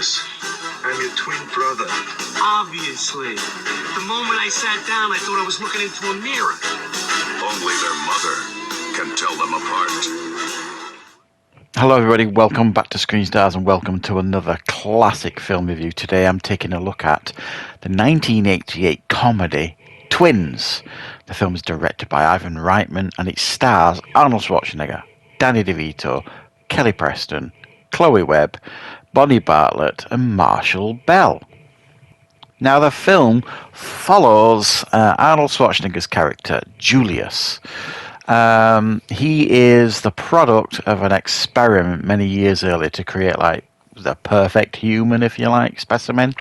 Julius. I'm your twin brother. Obviously. The moment I sat down, I thought I was looking into a mirror. Only their mother can tell them apart. Hello everybody, welcome back to Screenstars and welcome to another classic film review. Today I'm taking a look at the 1988 comedy Twins. The film is directed by Ivan Reitman and it stars Arnold Schwarzenegger, Danny DeVito, Kelly Preston, Chloe Webb, Bonnie Bartlett and Marshall Bell. Now the film follows Arnold Schwarzenegger's character Julius. He is the product of an experiment many years earlier to create like the perfect human, if you like, specimen.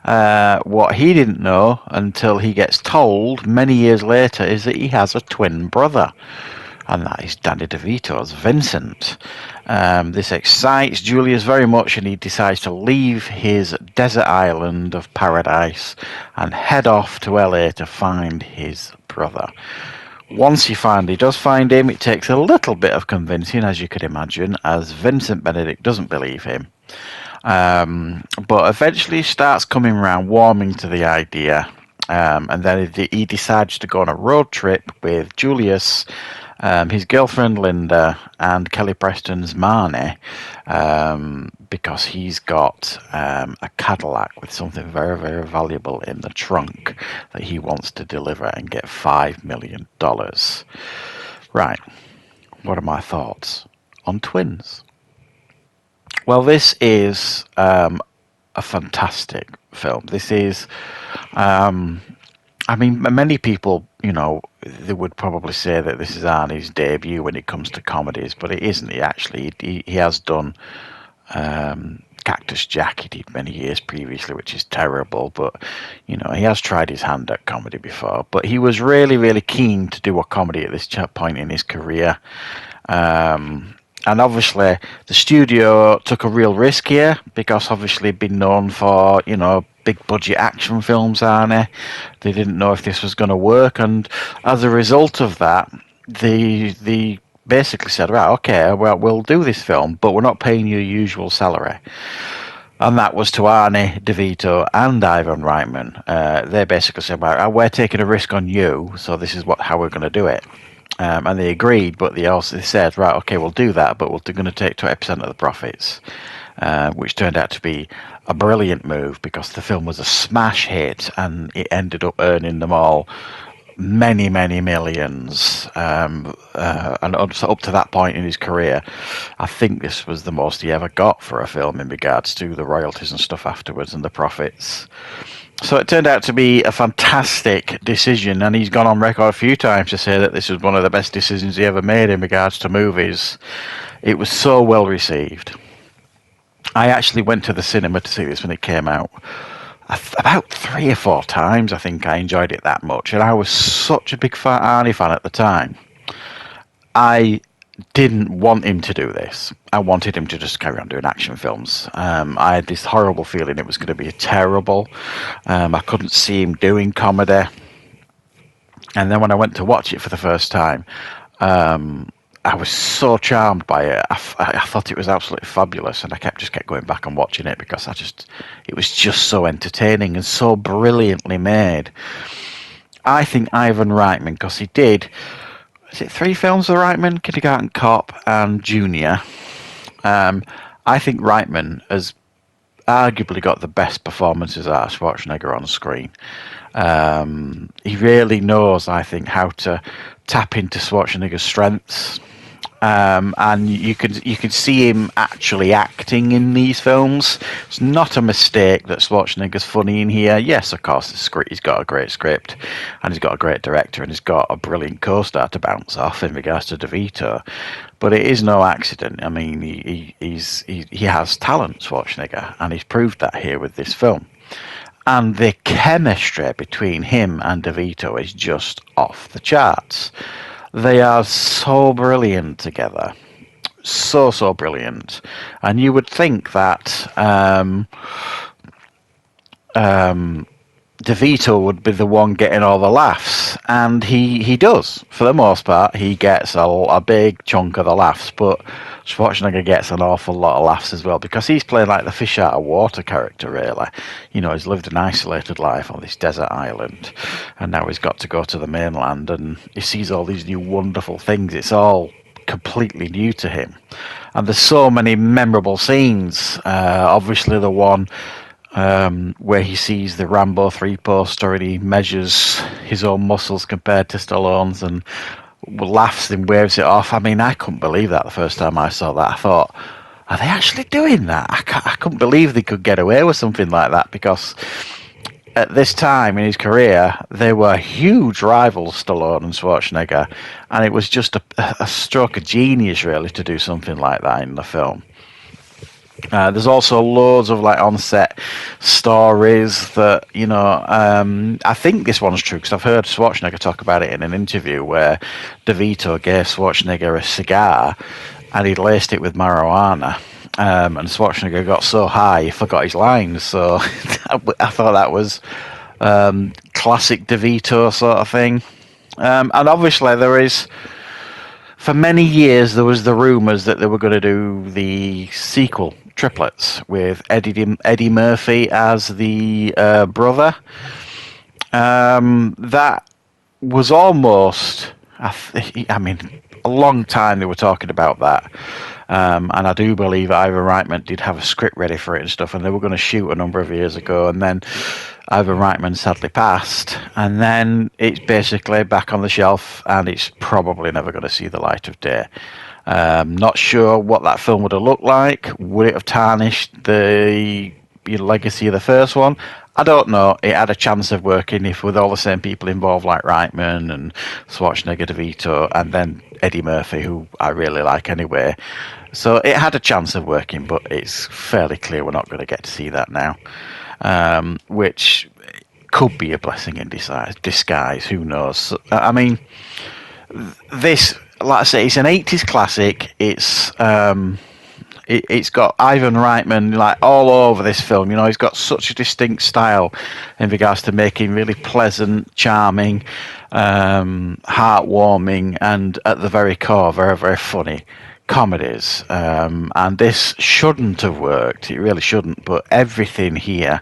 What he didn't know until he gets told many years later is that he has a twin brother, and that is Danny DeVito's Vincent. This excites Julius very much, and he decides to leave his desert island of paradise and head off to LA to find his brother. Once he finally does find him, it takes a little bit of convincing, as you could imagine, as Vincent Benedict doesn't believe him. But eventually starts coming around, warming to the idea, and then he decides to go on a road trip with Julius, his girlfriend Linda, and Kelly Preston's Marnie, because he's got a Cadillac with something very, very valuable in the trunk that he wants to deliver and get $5 million. Right, what are my thoughts on Twins? Well, this is a fantastic film. This is, many people, they would probably say that this is Arnie's debut when it comes to comedies, but it isn't. He has done Cactus Jack. He did many years previously, which is terrible, but he has tried his hand at comedy before. But he was really, really keen to do a comedy at this point in his career. And obviously, the studio took a real risk here because obviously been known for, big budget action films, Arnie. They didn't know if this was going to work, and as a result of that, they basically said, right, okay, well, we'll do this film, but we're not paying you your usual salary. And that was to Arnie DeVito and Ivan Reitman. They basically said, well, we're taking a risk on you, so this is how we're going to do it. And they agreed, but they also said, right, okay, we'll do that, but we're going to take 20% of the profits, which turned out to be a brilliant move because the film was a smash hit and it ended up earning them all many, many millions. And up to that point in his career, I think this was the most he ever got for a film in regards to the royalties and stuff afterwards and the profits. So it turned out to be a fantastic decision, and he's gone on record a few times to say that this was one of the best decisions he ever made in regards to movies. It was so well received. I actually went to the cinema to see this when it came out. About 3 or 4 times, I think. I enjoyed it that much, and I was such a big Arnie fan at the time. I didn't want him to do this. I wanted him to just carry on doing action films. I had this horrible feeling it was going to be terrible. I couldn't see him doing comedy. And then when I went to watch it for the first time, I was so charmed by it. I thought it was absolutely fabulous, and I kept going back and watching it because it was just so entertaining and so brilliantly made. I think Ivan Reitman, because he did, is it 3 films of Reitman? Kindergarten Cop and Junior. I think Reitman has arguably got the best performances out of Schwarzenegger on screen. He really knows, I think, how to tap into Schwarzenegger's strengths. And you can see him actually acting in these films. It's not a mistake that Schwarzenegger's funny in here. Yes, of course, he's got a great script, and he's got a great director, and he's got a brilliant co-star to bounce off in regards to DeVito. But it is no accident. I mean, he has talent, Schwarzenegger, and he's proved that here with this film. And the chemistry between him and DeVito is just off the charts. They are so brilliant together. So brilliant. And you would think that DeVito would be the one getting all the laughs, and he does. For the most part, he gets a big chunk of the laughs, but Schwarzenegger gets an awful lot of laughs as well, because he's playing like the fish out of water character, really. You know, he's lived an isolated life on this desert island, and now he's got to go to the mainland, and he sees all these new wonderful things. It's all completely new to him. And there's so many memorable scenes. Obviously, the one where he sees the Rambo 3 poster and he measures his own muscles compared to Stallone's and laughs and waves it off. I mean, I couldn't believe that the first time I saw that. I thought, are they actually doing that? I couldn't believe they could get away with something like that, because at this time in his career, they were huge rivals, Stallone and Schwarzenegger, and it was just a stroke of genius, really, to do something like that in the film. There's also loads of like on-set stories that, you know, I think this one's true because I've heard Schwarzenegger talk about it in an interview where DeVito gave Schwarzenegger a cigar and he laced it with marijuana. And Schwarzenegger got so high he forgot his lines. So I thought that was classic DeVito sort of thing. And obviously there is... For many years, there was the rumours that they were going to do the sequel, Triplets, with Eddie Murphy as the brother. That was almost, I mean, a long time they were talking about that. And I do believe Ivan Reitman did have a script ready for it and stuff, and they were going to shoot a number of years ago, and then Ivan Reitman sadly passed, and then it's basically back on the shelf, and it's probably never going to see the light of day. Not sure what that film would have looked like. Would it have tarnished the legacy of the first one? I don't know. It had a chance of working if with all the same people involved, like Reitman and Schwarzenegger, DeVito, and then Eddie Murphy, who I really like anyway. So it had a chance of working, but it's fairly clear we're not going to get to see that now. Which could be a blessing in disguise. Who knows? I mean, this, like I say, it's an 80s classic. It's got Ivan Reitman like all over this film. You know, he's got such a distinct style in regards to making really pleasant, charming, heartwarming, and at the very core, very, very funny comedies. And this shouldn't have worked. It really shouldn't. But everything here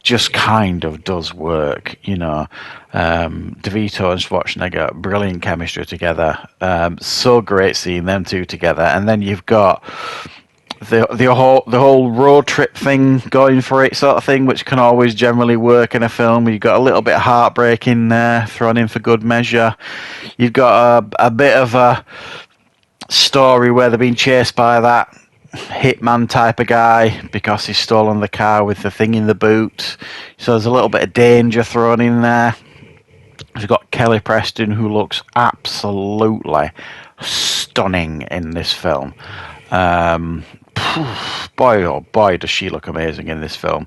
just kind of does work. You know, DeVito and Schwarzenegger, brilliant chemistry together. So great seeing them two together. And then you've got the whole road trip thing going for it, sort of thing, which can always generally work in a film. You've got a little bit of heartbreak in there thrown in for good measure. You've got a bit of a story where they're being chased by that hitman type of guy because he's stolen the car with the thing in the boot. So there's a little bit of danger thrown in there. You've got Kelly Preston, who looks absolutely stunning in this film. Boy, oh boy, does she look amazing in this film.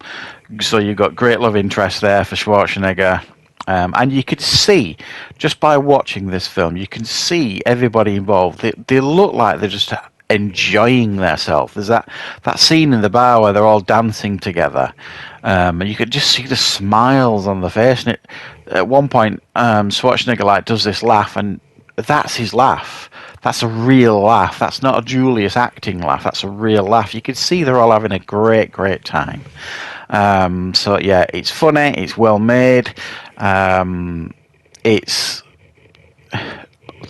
So you've got great love interest there for Schwarzenegger. And you could see, just by watching this film, you can see everybody involved. They look like they're just enjoying themselves. There's that scene in the bar where they're all dancing together. And you could just see the smiles on the face. And at one point, Schwarzenegger like does this laugh, and that's his laugh. That's a real laugh. That's not a Julius acting laugh. That's a real laugh. You could see they're all having a great, great time. So yeah, it's funny. It's well made. It's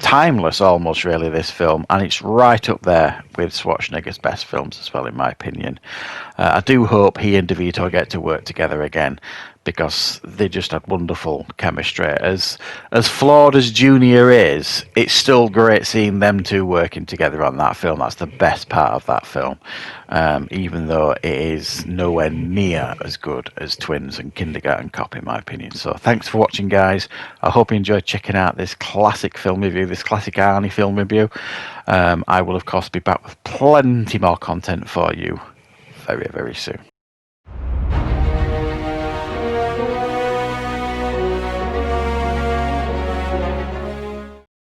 timeless almost, really, this film, and it's right up there with Schwarzenegger's best films as well, in my opinion. I do hope he and DeVito get to work together again, because they just had wonderful chemistry. As flawed as Junior is, it's still great seeing them two working together on that film. That's the best part of that film, even though it is nowhere near as good as Twins and Kindergarten Cop, in my opinion. So thanks for watching, guys. I hope you enjoyed checking out this classic film review, this classic Arnie film review. I will, of course, be back with plenty more content for you very, very soon.